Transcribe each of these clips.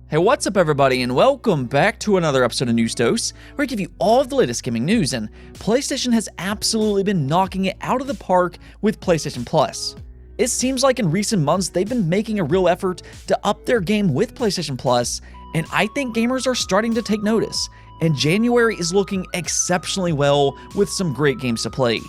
Hey, what's up everybody, and welcome back to another episode of News Dose, where I give you all of the latest gaming news, and PlayStation has absolutely been knocking it out of the park with PlayStation Plus. It seems like in recent months they've been making a real effort to up their game with PlayStation Plus, and I think gamers are starting to take notice, and January is looking exceptionally well with some great games to play.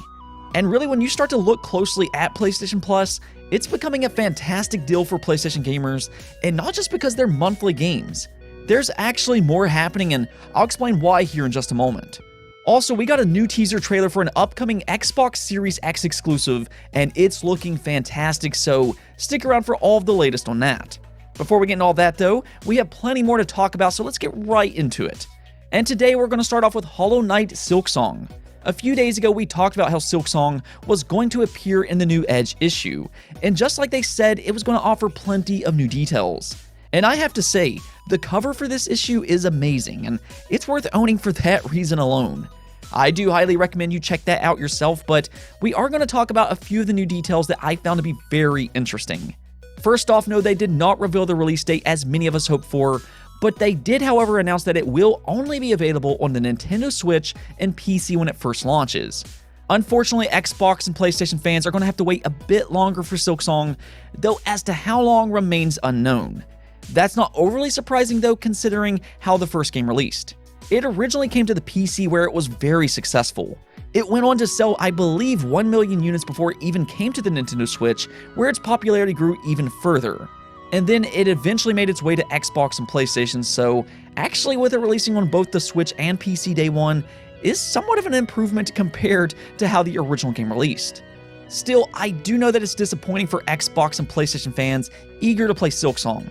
And really, when you start to look closely at PlayStation Plus, it's becoming a fantastic deal for PlayStation gamers, and not just because they're monthly games. There's actually more happening, and I'll explain why here in just a moment. Also, we got a new teaser trailer for an upcoming Xbox Series X exclusive, and it's looking fantastic, so stick around for all of the latest on that. Before we get into all that though, we have plenty more to talk about, so let's get right into it. And today we're going to start off with Hollow Knight Silksong. A few days ago, we talked about how Silksong was going to appear in the new Edge issue, and just like they said, it was going to offer plenty of new details. And I have to say, the cover for this issue is amazing, and it's worth owning for that reason alone. I do highly recommend you check that out yourself, but we are going to talk about a few of the new details that I found to be very interesting. First off, no, they did not reveal the release date as many of us hoped for, but they did, however, announce that it will only be available on the Nintendo Switch and PC when it first launches. Unfortunately, Xbox and PlayStation fans are going to have to wait a bit longer for Silksong, though as to how long remains unknown. That's not overly surprising though, considering how the first game released. It originally came to the PC where it was very successful. It went on to sell, I believe, 1 million units before it even came to the Nintendo Switch, where its popularity grew even further. And then it eventually made its way to Xbox and PlayStation, so actually with it releasing on both the Switch and PC day one is somewhat of an improvement compared to how the original game released. Still, I do know that it's disappointing for Xbox and PlayStation fans eager to play Silksong.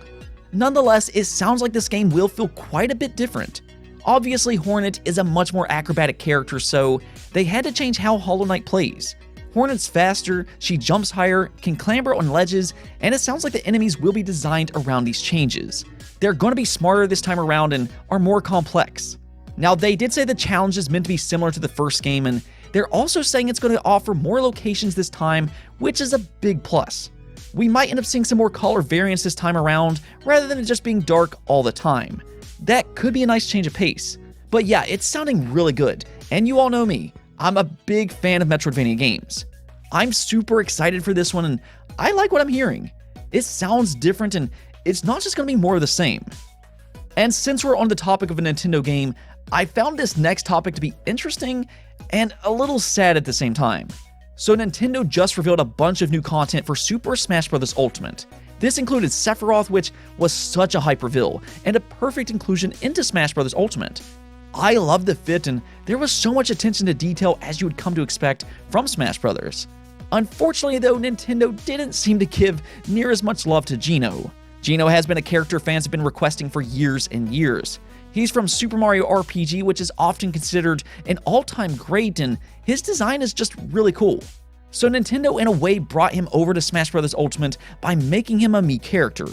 Nonetheless, it sounds like this game will feel quite a bit different. Obviously, Hornet is a much more acrobatic character, so they had to change how Hollow Knight plays. Hornet's faster, she jumps higher, can clamber on ledges, and it sounds like the enemies will be designed around these changes. They're going to be smarter this time around and are more complex. Now, they did say the challenge is meant to be similar to the first game, and they're also saying it's going to offer more locations this time, which is a big plus. We might end up seeing some more color variants this time around, rather than it just being dark all the time. That could be a nice change of pace. But yeah, it's sounding really good, and you all know me. I'm a big fan of Metroidvania games. I'm super excited for this one, and I like what I'm hearing. It sounds different, and it's not just going to be more of the same. And since we're on the topic of a Nintendo game, I found this next topic to be interesting and a little sad at the same time. So Nintendo just revealed a bunch of new content for Super Smash Bros. Ultimate. This included Sephiroth, which was such a hype reveal, and a perfect inclusion into Smash Bros. Ultimate. I love the fit, and there was so much attention to detail as you would come to expect from Smash Bros. Unfortunately though, Nintendo didn't seem to give near as much love to Geno. Geno has been a character fans have been requesting for years and years. He's from Super Mario RPG, which is often considered an all-time great, and his design is just really cool. So Nintendo in a way brought him over to Smash Bros. Ultimate by making him a Mii character.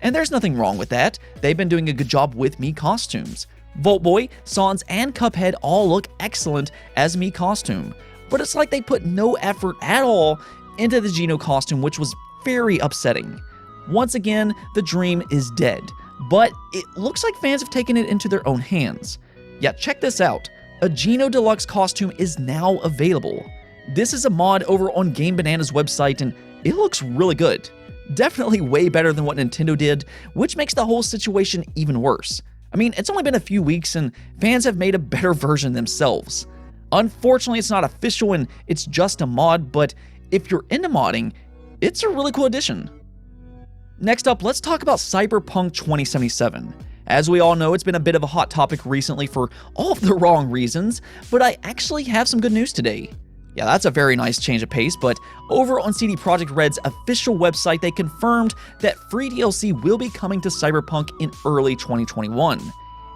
And there's nothing wrong with that, they've been doing a good job with Mii costumes. Vault Boy, Sans, and Cuphead all look excellent as Mii costume, but it's like they put no effort at all into the Geno costume, which was very upsetting. Once again, the dream is dead, but it looks like fans have taken it into their own hands. Yeah, check this out. A Geno Deluxe costume is now available. This is a mod over on Game Banana's website, and it looks really good. Definitely way better than what Nintendo did, which makes the whole situation even worse. I mean, it's only been a few weeks and fans have made a better version themselves. Unfortunately, it's not official and it's just a mod, but if you're into modding, it's a really cool addition. Next up, let's talk about CyberPunk 2077. As we all know, it's been a bit of a hot topic recently for all of the wrong reasons, but I actually have some good news today. Yeah, that's a very nice change of pace, but over on CD Projekt Red's official website, they confirmed that free DLC will be coming to Cyberpunk in early 2021.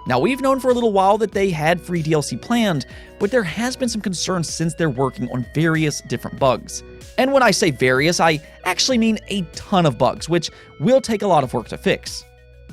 Now, we've known for a little while that they had free DLC planned, but there has been some concern since they're working on various different bugs. And when I say various, I actually mean a ton of bugs, which will take a lot of work to fix.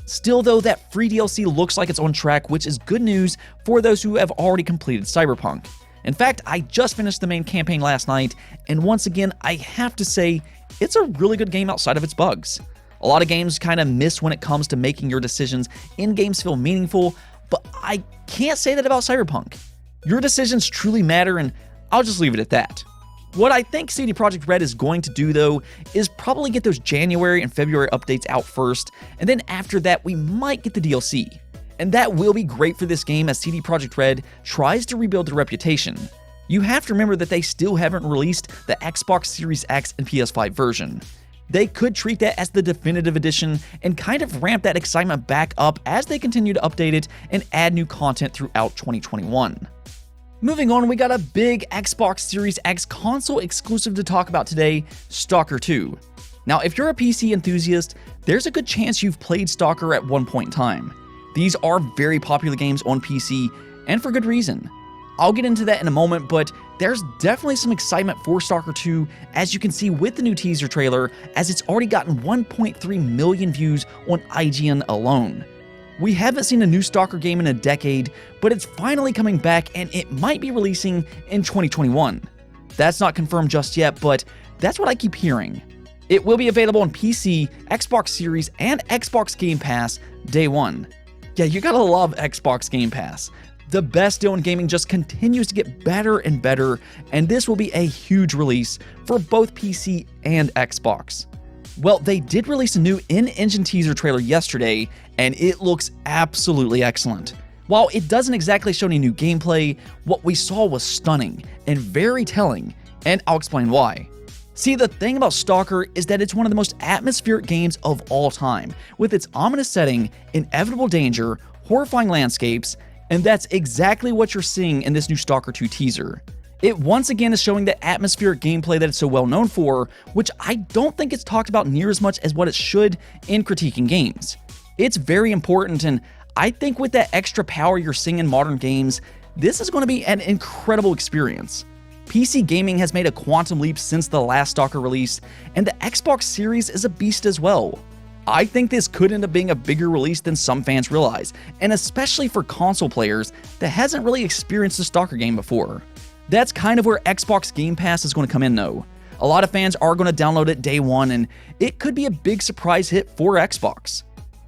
Still though, that free DLC looks like it's on track, which is good news for those who have already completed Cyberpunk. In fact, I just finished the main campaign last night, and once again, I have to say, it's a really good game outside of its bugs. A lot of games kind of miss when it comes to making your decisions in games feel meaningful, but I can't say that about CyberPunk. Your decisions truly matter, and I'll just leave it at that. What I think CD Projekt Red is going to do, though, is probably get those January and February updates out first, and then after that, we might get the DLC. And that will be great for this game as CD Projekt Red tries to rebuild their reputation. You have to remember that they still haven't released the Xbox Series X and PS5 version. They could treat that as the definitive edition and kind of ramp that excitement back up as they continue to update it and add new content throughout 2021. Moving on, we got a big Xbox Series X console exclusive to talk about today, Stalker 2. Now, if you're a PC enthusiast, there's a good chance you've played Stalker at one point in time. These are very popular games on PC, and for good reason. I'll get into that in a moment, but there's definitely some excitement for Stalker 2, as you can see with the new teaser trailer, as it's already gotten 1.3 million views on IGN alone. We haven't seen a new Stalker game in a decade, but it's finally coming back and it might be releasing in 2021. That's not confirmed just yet, but that's what I keep hearing. It will be available on PC, Xbox Series, and Xbox Game Pass day one. Yeah, you gotta love Xbox Game Pass. The best deal in gaming just continues to get better and better, and this will be a huge release for both PC and Xbox. Well, they did release a new in-engine teaser trailer yesterday, and it looks absolutely excellent. While it doesn't exactly show any new gameplay, what we saw was stunning and very telling, and I'll explain why. See, the thing about Stalker is that it's one of the most atmospheric games of all time, with its ominous setting, inevitable danger, horrifying landscapes, and that's exactly what you're seeing in this new Stalker 2 teaser. It once again is showing that atmospheric gameplay that it's so well known for, which I don't think it's talked about near as much as what it should in critiquing games. It's very important, and I think with that extra power you're seeing in modern games, this is going to be an incredible experience. PC gaming has made a quantum leap since the last Stalker release, and the Xbox Series is a beast as well. I think this could end up being a bigger release than some fans realize, and especially for console players that hasn't really experienced a Stalker game before. That's kind of where Xbox Game Pass is going to come in though. A lot of fans are going to download it day one, and it could be a big surprise hit for Xbox.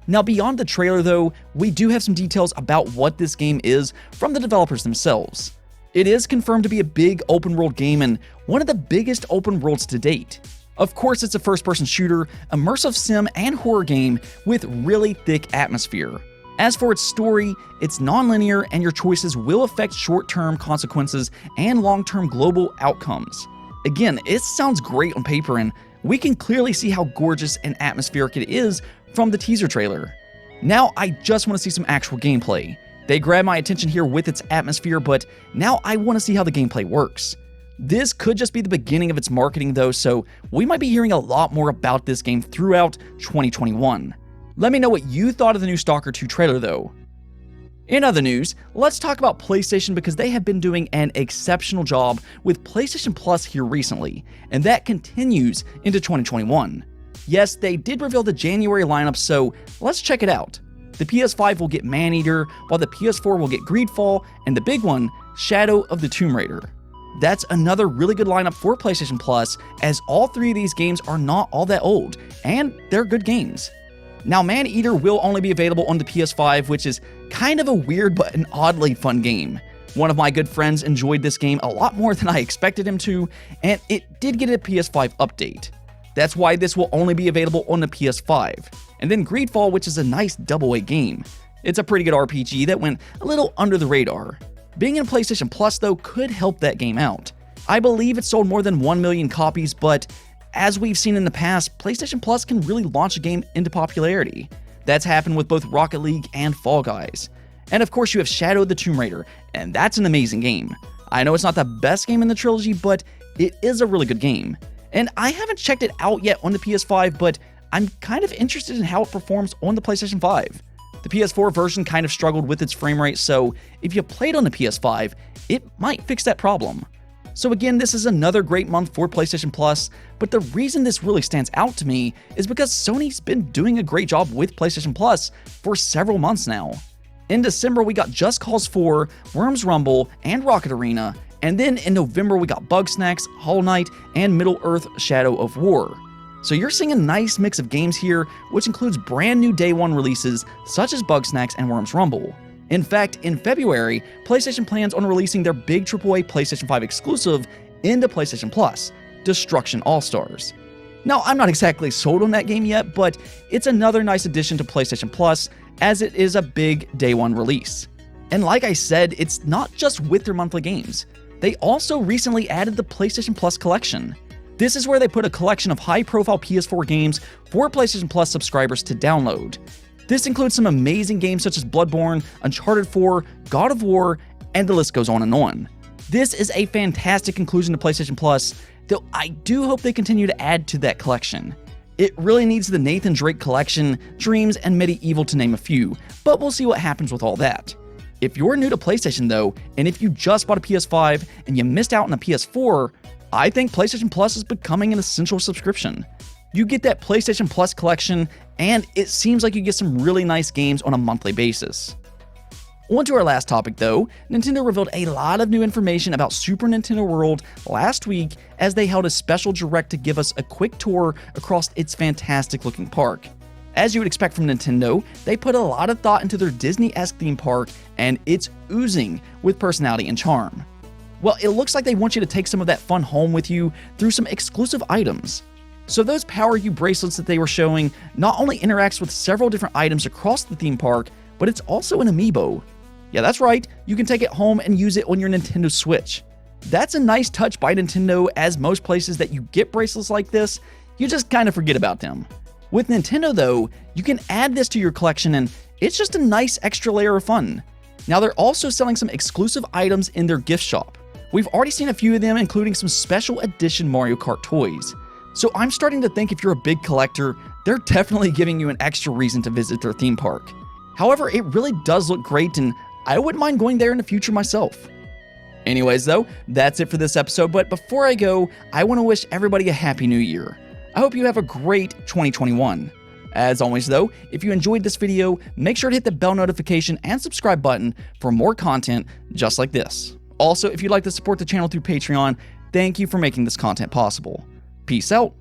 Now, beyond the trailer though, we do have some details about what this game is from the developers themselves. It is confirmed to be a big open world game and one of the biggest open worlds to date. Of course, it's a first-person shooter, immersive sim, and horror game with really thick atmosphere. As for its story, it's non-linear and your choices will affect short-term consequences and long-term global outcomes. Again, it sounds great on paper, and we can clearly see how gorgeous and atmospheric it is from the teaser trailer. Now I just want to see some actual gameplay. They grabbed my attention here with its atmosphere, but now I want to see how the gameplay works. This could just be the beginning of its marketing though, so we might be hearing a lot more about this game throughout 2021. Let me know what you thought of the new Stalker 2 trailer though. In other news, let's talk about PlayStation because they have been doing an exceptional job with PlayStation Plus here recently, and that continues into 2021. Yes, they did reveal the January lineup, so let's check it out. The PS5 will get Maneater, while the PS4 will get Greedfall, and the big one, Shadow of the Tomb Raider. That's another really good lineup for PlayStation Plus, as all three of these games are not all that old, and they're good games. Now, Maneater will only be available on the PS5, which is kind of a weird but an oddly fun game. One of my good friends enjoyed this game a lot more than I expected him to, and it did get a PS5 update. That's why this will only be available on the PS5. And then Greedfall, which is a nice double-A game. It's a pretty good RPG that went a little under the radar. Being in PlayStation Plus, though, could help that game out. I believe it sold more than 1 million copies, but as we've seen in the past, PlayStation Plus can really launch a game into popularity. That's happened with both Rocket League and Fall Guys. And of course, you have Shadow of the Tomb Raider, and that's an amazing game. I know it's not the best game in the trilogy, but it is a really good game. And I haven't checked it out yet on the PS5, but I'm kind of interested in how it performs on the PlayStation 5. The PS4 version kind of struggled with its frame rate, so if you played on the PS5, it might fix that problem. So again, this is another great month for PlayStation Plus, but the reason this really stands out to me is because Sony's been doing a great job with PlayStation Plus for several months now. In December, we got Just Cause 4, Worms Rumble, and Rocket Arena, and then in November we got Bugsnax, Hollow Knight, and Middle-earth: Shadow of War. So you're seeing a nice mix of games here, which includes brand new day one releases such as Bugsnax and Worms Rumble. In fact, in February, PlayStation plans on releasing their big AAA PlayStation 5 exclusive into PlayStation Plus, Destruction All-Stars. Now, I'm not exactly sold on that game yet, but it's another nice addition to PlayStation Plus, as it is a big day one release. And like I said, it's not just with their monthly games. They also recently added the PlayStation Plus Collection. This is where they put a collection of high-profile PS4 games for PlayStation Plus subscribers to download. This includes some amazing games such as Bloodborne, Uncharted 4, God of War, and the list goes on and on. This is a fantastic inclusion to PlayStation Plus, though I do hope they continue to add to that collection. It really needs the Nathan Drake collection, Dreams, and Medieval to name a few, but we'll see what happens with all that. If you're new to PlayStation though, and if you just bought a PS5 and you missed out on a PS4, I think PlayStation Plus is becoming an essential subscription. You get that PlayStation Plus collection, and it seems like you get some really nice games on a monthly basis. On to our last topic though, Nintendo revealed a lot of new information about Super Nintendo World last week as they held a special direct to give us a quick tour across its fantastic looking park. As you would expect from Nintendo, they put a lot of thought into their Disney-esque theme park, and it's oozing with personality and charm. Well, it looks like they want you to take some of that fun home with you through some exclusive items. So those Power You bracelets that they were showing not only interacts with several different items across the theme park, but it's also an amiibo. Yeah, that's right, you can take it home and use it on your Nintendo Switch. That's a nice touch by Nintendo, as most places that you get bracelets like this, you just kind of forget about them. With Nintendo though, you can add this to your collection and it's just a nice extra layer of fun. Now they're also selling some exclusive items in their gift shop. We've already seen a few of them, including some special edition Mario Kart toys. So I'm starting to think if you're a big collector, they're definitely giving you an extra reason to visit their theme park. However, it really does look great and I wouldn't mind going there in the future myself. Anyways though, that's it for this episode, but before I go, I want to wish everybody a happy new year. I hope you have a great 2021. As always though, if you enjoyed this video, make sure to hit the bell notification and subscribe button for more content just like this. Also, if you'd like to support the channel through Patreon, thank you for making this content possible. Peace out.